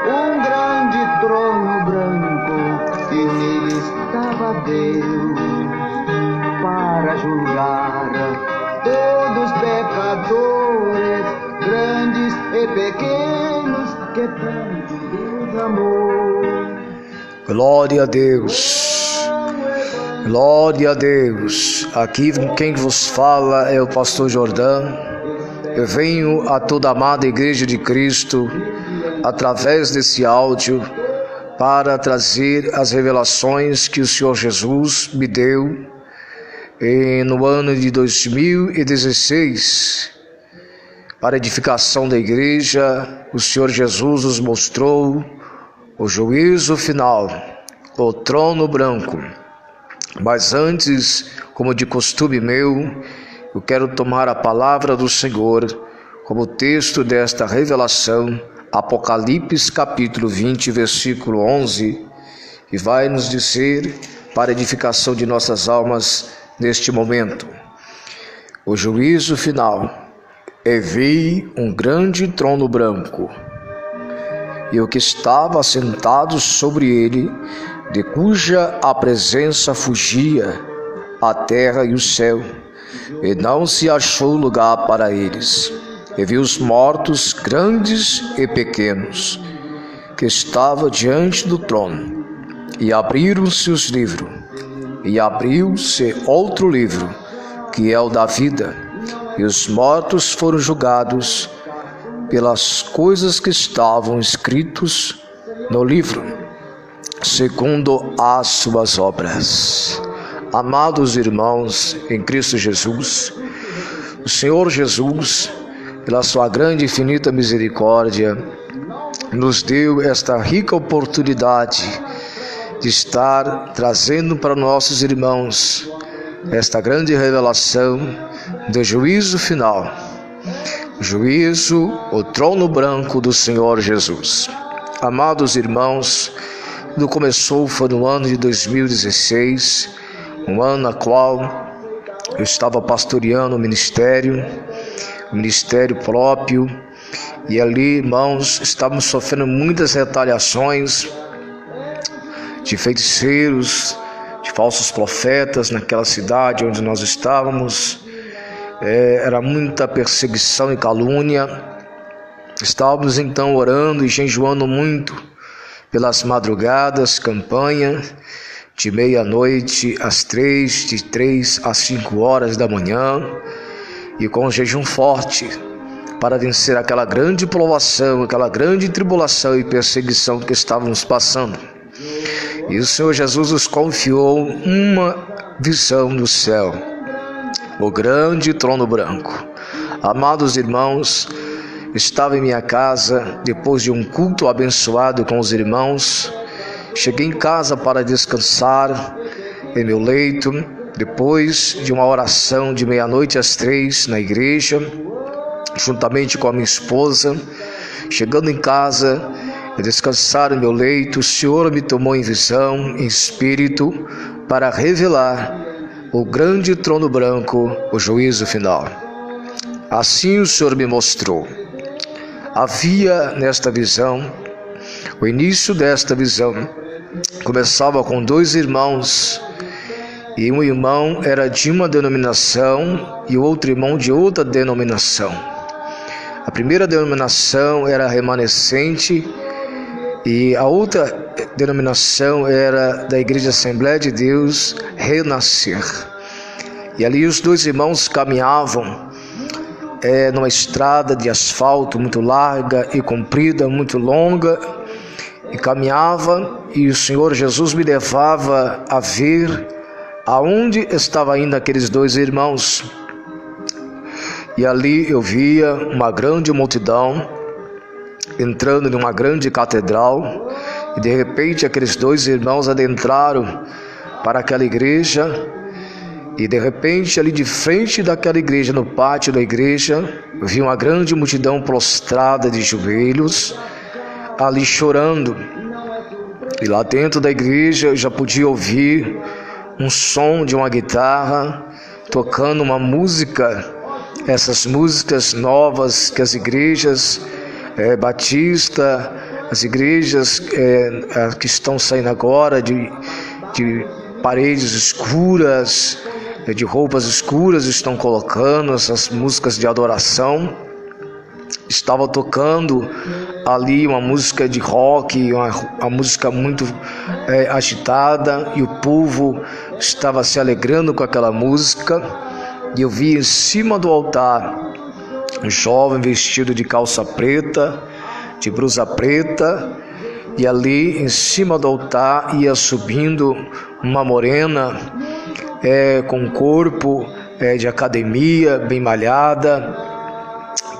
um grande trono branco, e nele estava Deus para julgar todos os pecadores, grandes e pequenos, que tanto Deus amou. Glória a Deus, glória a Deus. Aqui quem vos fala é o pastor Jordão. Eu venho a toda a amada Igreja de Cristo, através desse áudio, para trazer as revelações que o Senhor Jesus me deu no ano de 2016. Para a edificação da igreja, o Senhor Jesus nos mostrou o juízo final, o trono branco. Mas antes, como de costume meu, eu quero tomar a palavra do Senhor como texto desta revelação, Apocalipse capítulo 20, versículo 11, que vai nos dizer, para a edificação de nossas almas neste momento: o juízo final. E vi um grande trono branco, e o que estava assentado sobre ele, de cuja a presença fugia a terra e o céu, e não se achou lugar para eles. E vi os mortos, grandes e pequenos, que estavam diante do trono, e abriram-se os livros, e abriu-se outro livro, que é o da vida, e os mortos foram julgados pelas coisas que estavam escritas no livro, segundo as suas obras. Amados irmãos em Cristo Jesus, o Senhor Jesus, pela sua grande e infinita misericórdia, nos deu esta rica oportunidade de estar trazendo para nossos irmãos esta grande revelação do juízo final, juízo, o trono branco do Senhor Jesus. Amados irmãos, quando começou foi no ano de 2016, um ano na qual eu estava pastoreando o ministério próprio, e ali, irmãos, estávamos sofrendo muitas retaliações de feiticeiros, de falsos profetas naquela cidade onde nós estávamos. Era muita perseguição e calúnia. Estávamos então orando e jejuando muito pelas madrugadas, campanha de meia-noite às 3, de 3 às 5 horas da manhã, e com jejum forte para vencer aquela grande provação, aquela grande tribulação e perseguição que estávamos passando. E o Senhor Jesus nos confiou uma visão do céu, o grande trono branco. Amados irmãos, estava em minha casa depois de um culto abençoado com os irmãos. Cheguei em casa para descansar em meu leito, depois de uma oração de meia-noite às 3 na igreja, juntamente com a minha esposa. Chegando em casa, a descansar em meu leito, o Senhor me tomou em visão, em espírito, para revelar o grande trono branco, o juízo final. Assim o Senhor me mostrou. Havia nesta visão, o início desta visão começava com 2 irmãos, e um irmão era de uma denominação e o outro irmão de outra denominação. A primeira denominação era remanescente e a outra denominação era da Igreja Assembleia de Deus Renascer. E ali os 2 irmãos caminhavam numa estrada de asfalto muito larga e comprida, muito longa, e caminhava, e o Senhor Jesus me levava a ver aonde estavam indo aqueles 2 irmãos. E ali eu via uma grande multidão entrando numa grande catedral, e de repente aqueles 2 irmãos adentraram para aquela igreja, e de repente ali de frente daquela igreja, no pátio da igreja, eu vi uma grande multidão prostrada de joelhos, ali chorando. E lá dentro da igreja eu já podia ouvir um som de uma guitarra tocando uma música, essas músicas novas que as igrejas Batista, as igrejas que estão saindo agora de paredes escuras, de roupas escuras, estão colocando essas músicas de adoração. Estava tocando ali uma música de rock, uma música muito agitada, e o povo estava se alegrando com aquela música. E eu vi em cima do altar um jovem vestido de calça preta, de blusa preta, e ali em cima do altar ia subindo uma morena com um corpo de academia, bem malhada,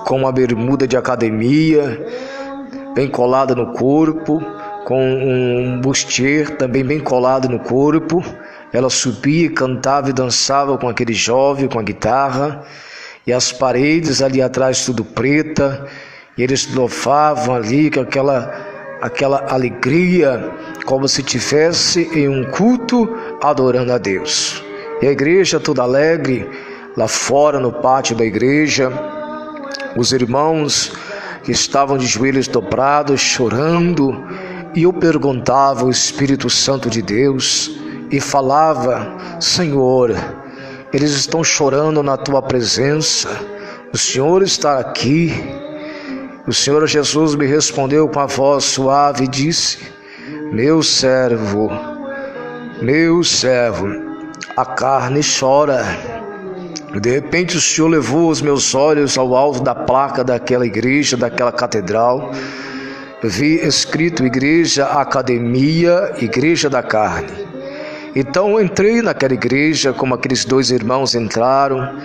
com uma bermuda de academia bem colada no corpo, com um bustier também bem colado no corpo. Ela subia, cantava e dançava com aquele jovem, com a guitarra, e as paredes ali atrás tudo preta, e eles louvavam ali com aquela alegria, como se estivesse em um culto adorando a Deus. E a igreja toda alegre, lá fora no pátio da igreja, os irmãos que estavam de joelhos dobrados, chorando, e eu perguntava ao Espírito Santo de Deus e falava: Senhor, eles estão chorando na Tua presença, o Senhor está aqui. O Senhor Jesus me respondeu com a voz suave e disse: meu servo, a carne chora. De repente o Senhor levou os meus olhos ao alto da placa daquela igreja, daquela catedral. Eu vi escrito Igreja Academia, Igreja da Carne. Então eu entrei naquela igreja, como aqueles dois irmãos entraram,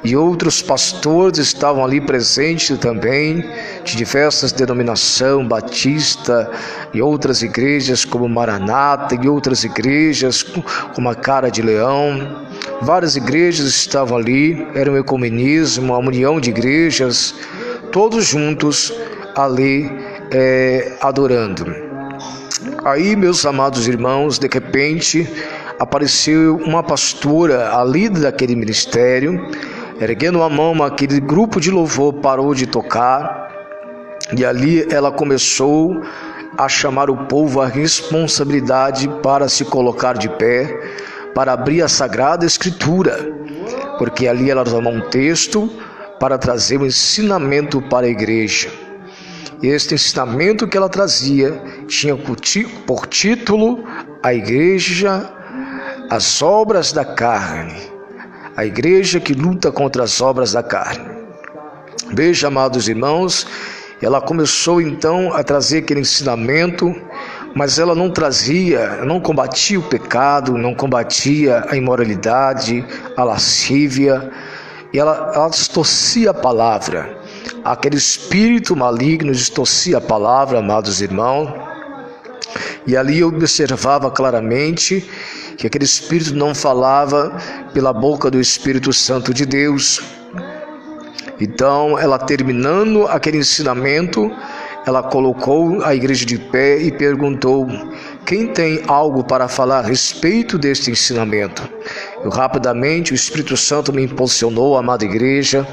e outros pastores estavam ali presentes também, de diversas denominações, Batista e outras igrejas como Maranata, e outras igrejas como a Cara de Leão. Várias igrejas estavam ali, era um ecumenismo, uma união de igrejas, todos juntos ali adorando. Aí, meus amados irmãos, de repente apareceu uma pastora, a líder daquele ministério, erguendo a mão, aquele grupo de louvor parou de tocar, e ali ela começou a chamar o povo à responsabilidade para se colocar de pé, para abrir a Sagrada Escritura, porque ali ela tomou um texto para trazer um ensinamento para a igreja. E este ensinamento que ela trazia tinha por título a igreja, as obras da carne, a igreja que luta contra as obras da carne. Veja, amados irmãos, ela começou então a trazer aquele ensinamento, mas ela não trazia, não combatia o pecado, não combatia a imoralidade, a lascívia, e ela distorcia a palavra. Aquele espírito maligno distorcia a palavra, amados irmãos, e ali eu observava claramente que aquele espírito não falava pela boca do Espírito Santo de Deus. Então, ela terminando aquele ensinamento, ela colocou a igreja de pé e perguntou: quem tem algo para falar a respeito deste ensinamento? Rapidamente o Espírito Santo me impulsionou, amada igreja,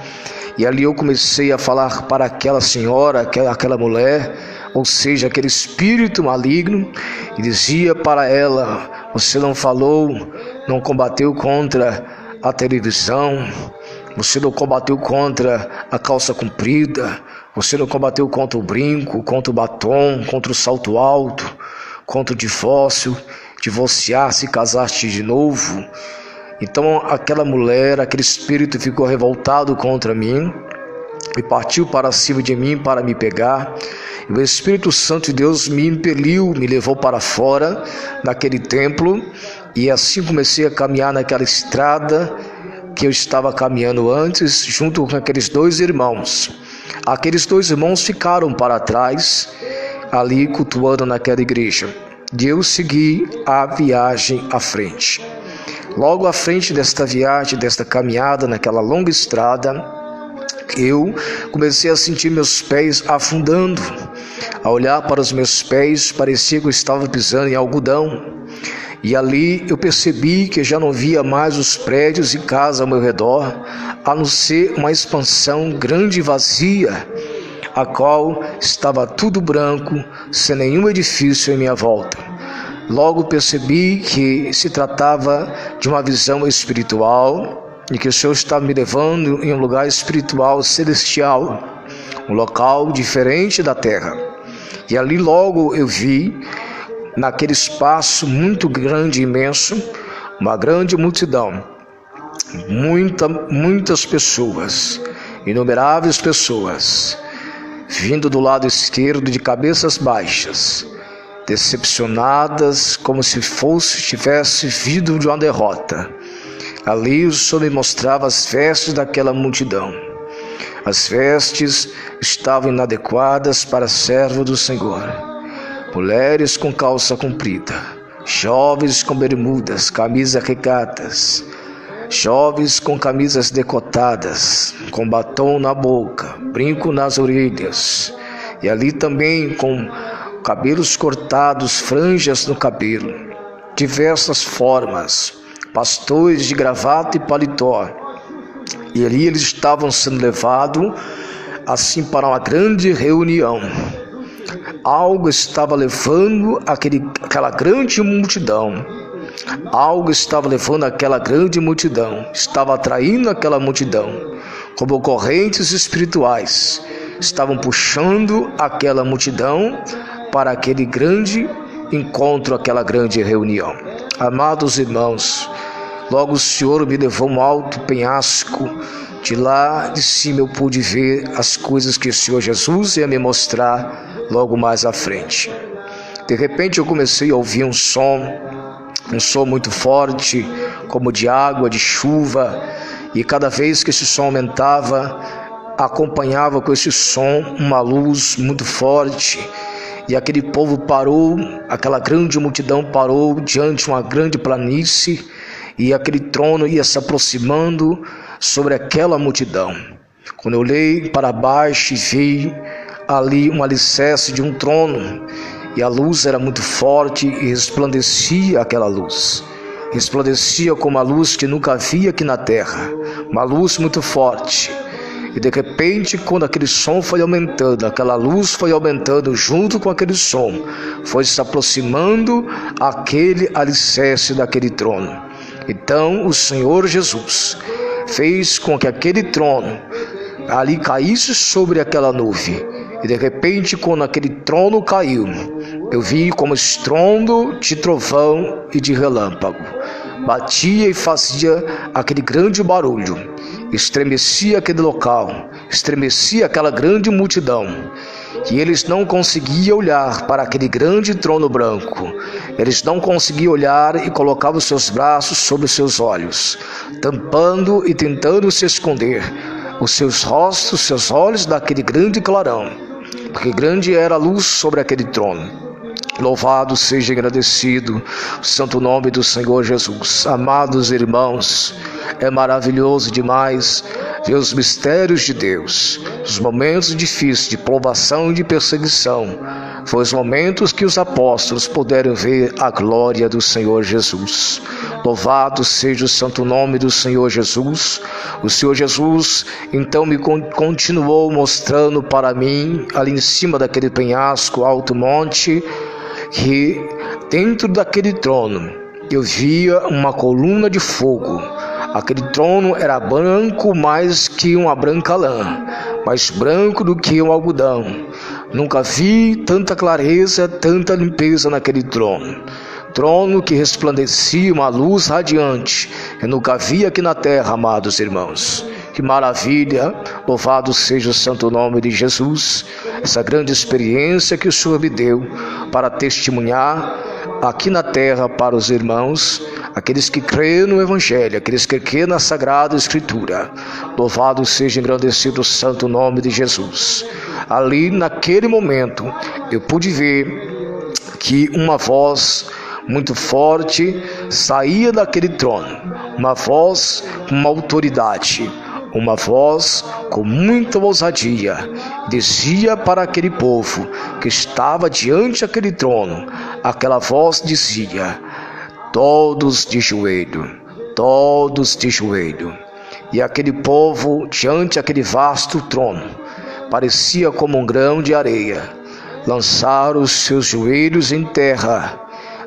e ali eu comecei a falar para aquela senhora, aquela mulher, ou seja, aquele espírito maligno, e dizia para ela: você não falou, não combateu contra a televisão, você não combateu contra a calça comprida, você não combateu contra o brinco, contra o batom, contra o salto alto, contra o divórcio, divorciar-se e casar-se de novo. Então aquela mulher, aquele espírito ficou revoltado contra mim e partiu para cima de mim para me pegar. E o Espírito Santo de Deus me impeliu, me levou para fora daquele templo, e assim comecei a caminhar naquela estrada que eu estava caminhando antes, junto com aqueles dois irmãos. Aqueles dois irmãos ficaram para trás, ali cultuando naquela igreja. E eu segui a viagem à frente. Logo à frente desta viagem, desta caminhada, naquela longa estrada, eu comecei a sentir meus pés afundando. A olhar para os meus pés, parecia que eu estava pisando em algodão. E ali eu percebi que já não via mais os prédios e casas ao meu redor, a não ser uma expansão grande e vazia. a qual estava tudo branco, sem nenhum edifício em minha volta. Logo percebi que se tratava de uma visão espiritual e que o Senhor estava me levando em um lugar espiritual celestial, um local diferente da terra. E ali logo eu vi, naquele espaço muito grande e imenso, uma grande multidão, muitas pessoas, inumeráveis pessoas, vindo do lado esquerdo de cabeças baixas, decepcionadas, como se tivesse vindo de uma derrota. Ali o Senhor me mostrava as vestes daquela multidão. As vestes estavam inadequadas para servo do Senhor. Mulheres com calça comprida, jovens com bermudas, camisas regatas, jovens com camisas decotadas, com batom na boca, brinco nas orelhas, e ali também com cabelos cortados, franjas no cabelo, diversas formas, pastores de gravata e paletó. E ali eles estavam sendo levados assim para uma grande reunião. Algo estava levando aquela grande multidão. Algo estava levando aquela grande multidão, estava atraindo aquela multidão, como correntes espirituais, estavam puxando aquela multidão para aquele grande encontro, aquela grande reunião. Amados irmãos, logo o Senhor me levou a um alto penhasco. De lá de cima eu pude ver as coisas que o Senhor Jesus ia me mostrar logo mais à frente. De repente eu comecei a ouvir um som muito forte, como de água, de chuva, e cada vez que esse som aumentava, acompanhava com esse som uma luz muito forte, e aquele povo parou, aquela grande multidão parou diante de uma grande planície, e aquele trono ia se aproximando sobre aquela multidão. Quando eu olhei para baixo e vi ali um alicerce de um trono, e a luz era muito forte e resplandecia aquela luz. Resplandecia como uma luz que nunca havia aqui na terra, uma luz muito forte. E de repente, quando aquele som foi aumentando, aquela luz foi aumentando junto com aquele som, foi se aproximando aquele alicerce daquele trono. Então o Senhor Jesus fez com que aquele trono ali caísse sobre aquela nuvem. E de repente, quando aquele trono caiu, eu vi como estrondo de trovão e de relâmpago. Batia e fazia aquele grande barulho. Estremecia aquele local, estremecia aquela grande multidão. E eles não conseguiam olhar para aquele grande trono branco. Eles não conseguiam olhar e colocavam os seus braços sobre os seus olhos, tampando e tentando se esconder os seus rostos, seus olhos daquele grande clarão, porque grande era a luz sobre aquele trono. Louvado seja e agradecido o santo nome do Senhor Jesus. Amados irmãos, é maravilhoso demais ver os mistérios de Deus. Os momentos difíceis de provação e de perseguição foram os momentos que os apóstolos puderam ver a glória do Senhor Jesus. Louvado seja o santo nome do Senhor Jesus. O Senhor Jesus então me continuou mostrando para mim, ali em cima daquele penhasco, alto monte, que dentro daquele trono eu via uma coluna de fogo. Aquele trono era branco mais que uma branca lã, mais branco do que um algodão. Nunca vi tanta clareza, tanta limpeza naquele trono. Trono que resplandecia uma luz radiante. Eu nunca vi aqui na terra, amados irmãos. Que maravilha, louvado seja o santo nome de Jesus. Essa grande experiência que o Senhor me deu para testemunhar aqui na terra para os irmãos, aqueles que creem no Evangelho, aqueles que creem na Sagrada Escritura. Louvado seja e engrandecido o santo nome de Jesus. Ali naquele momento eu pude ver que uma voz muito forte saía daquele trono, uma voz com uma autoridade, uma voz com muita ousadia, dizia para aquele povo que estava diante daquele trono. Aquela voz dizia: todos de joelho, todos de joelho. E aquele povo diante daquele vasto trono, parecia como um grão de areia. Lançaram os seus joelhos em terra,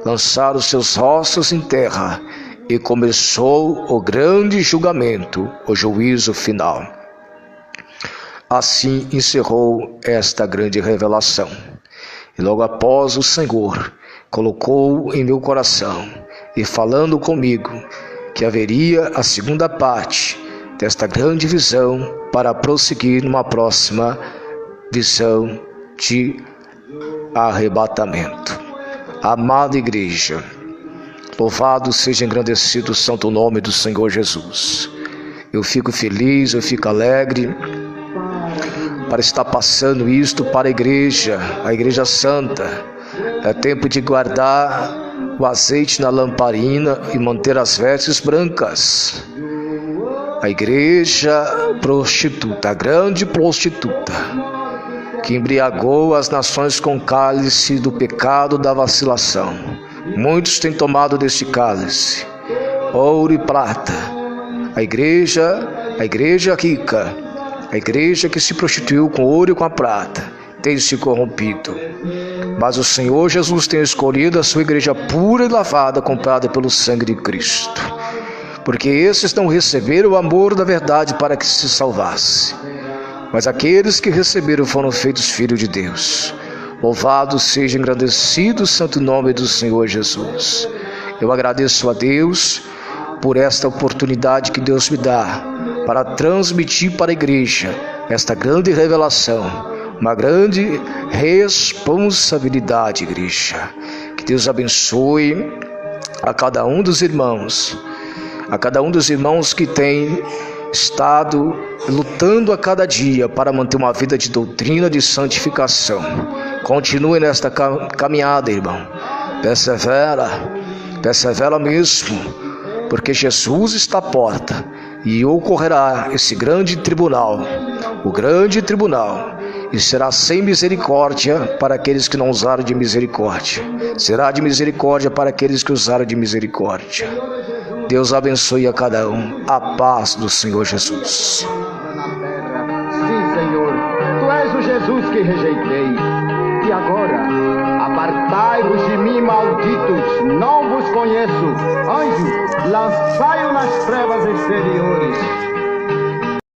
lançaram os seus rostos em terra, e começou o grande julgamento, o juízo final. Assim encerrou esta grande revelação. E logo após o Senhor colocou em meu coração, e falando comigo, que haveria a segunda parte desta grande visão para prosseguir numa próxima visão de arrebatamento. Amada igreja, louvado seja engrandecido o santo nome do Senhor Jesus. Eu fico feliz, eu fico alegre para estar passando isto para a Igreja Santa. É tempo de guardar o azeite na lamparina e manter as vestes brancas. A igreja prostituta, a grande prostituta, que embriagou as nações com o cálice do pecado da vacilação. Muitos têm tomado deste cálice, ouro e prata. A igreja rica, a igreja que se prostituiu com ouro e com a prata, tem se corrompido. Mas o Senhor Jesus tem escolhido a sua igreja pura e lavada, comprada pelo sangue de Cristo. Porque esses não receberam o amor da verdade para que se salvasse. Mas aqueles que receberam foram feitos filhos de Deus. Louvado seja engrandecido o santo nome do Senhor Jesus. Eu agradeço a Deus por esta oportunidade que Deus me dá para transmitir para a igreja esta grande revelação. Uma grande responsabilidade, igreja. Que Deus abençoe a cada um dos irmãos, que tem estado lutando a cada dia para manter uma vida de doutrina, de santificação. Continue nesta caminhada, irmão. Persevera mesmo, porque Jesus está à porta e ocorrerá esse grande tribunal, e será sem misericórdia para aqueles que não usaram de misericórdia. Será de misericórdia para aqueles que usaram de misericórdia. Deus abençoe a cada um. A paz do Senhor Jesus. Sim, Senhor, Tu és o Jesus que rejeitei. E agora, apartai-vos de mim, malditos, não vos conheço. Anjos, lançai-o nas trevas exteriores.